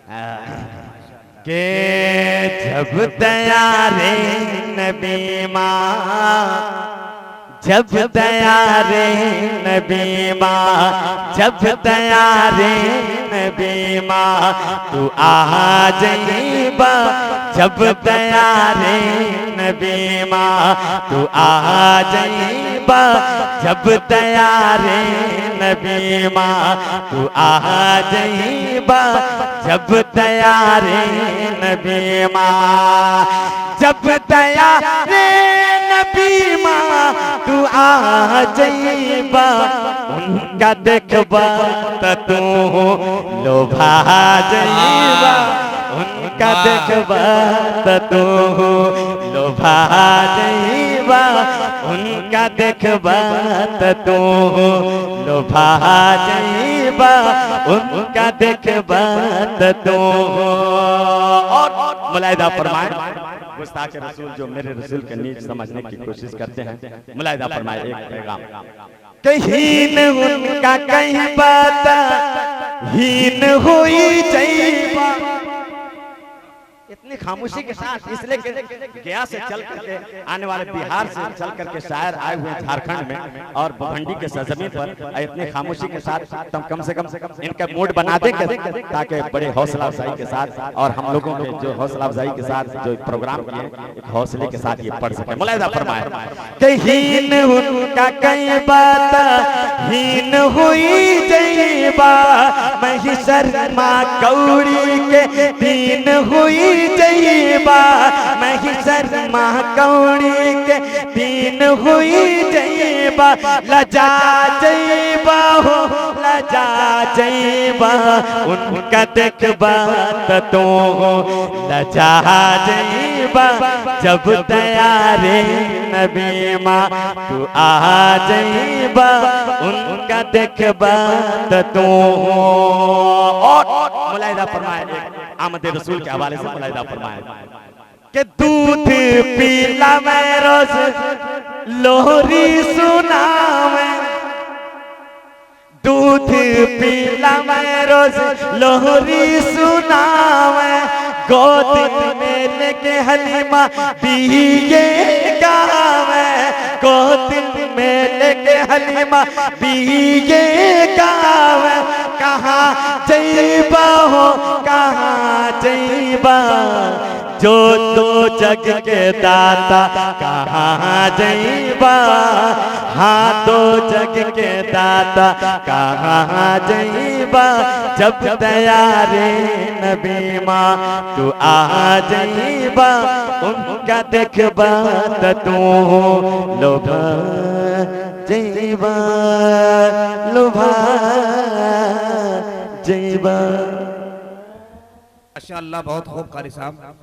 के जब तैयारे नबी माँ, जब तैयारे नबी माँ, जब तैयारे नबी माँ, तू आ जाइबा। जब तैयारे नबी माँ, तू आ जाइबा। जब तैयारे नबी माँ, तू आ जाइबा। जब तैयारे नबी माँ, जब तैयारे नबी माँ, तू आ जाइबा। उनका देखबा त तू लोभा जाइबा। उनका देखबा त तू लोभा जाइबा। उनका देखबा त तू लोभा जाइबा। उनका देखबा त तू। और मुलाहिदा फरमाए गुस्ताख रसूल जो मेरे रसूल के नीच समझने की कोशिश करते हैं, मुलाहिदा फरमाए एक पैगाम। कहीं उनका कहीं बात हीन हुई जाइबा। इतनी खामोशी के साथ, इसलिए गया से चल करके आने वाले बिहार से चल करके शायर आए हुए झारखंड में और भंडी के सरजमीन पर, इतनी खामोशी के साथ तुम कम से कम इनका मूड बना दे ताकि बड़े हौसला अफजाई के साथ और हम लोगों के जो हौसला अफजाई के साथ जो प्रोग्राम किए एक हौसले के साथ ये पढ़ सके। मुलाहिदा फरमाए कहीं उनका कहीं बात हीन हुई जाइबा। महिषर माँ कौड़ी के दीन हुई जाइबा। महिषर माँ कौड़ी के दीन हुई जाइबा। लजा जाइबा हो लजा जाइबा। उनका देखबा त तू लजा जाइबा। जब तैयारे नबी माँ, तू आ जाइबा। उनका देखबा त तू। और मुलाहिदा फरमाए आमद रसूल के हवाले से मुलाहिदा फरमाए कि दूध पीला मैं रोज लोहरी सुनावे। दूध पीला मैं रोज लोहरी सुनावे। गोद में लेके हलीमा बीए गावे। गोद में लेके हलीमा बीए गावे। कहाँ जाइबा हो कहाँ जाइबा। जो दो जग के दाता कहाँ जाइबा। हाँ दो जग के दाता कहाँ जाइबा। जब तैयारे नबी माँ, तू आ जाइबा। उनका देखबा त तू लोभा जाइबा। लोभा जाइबा। माशाअल्लाह, बहुत खूब कारी साहब।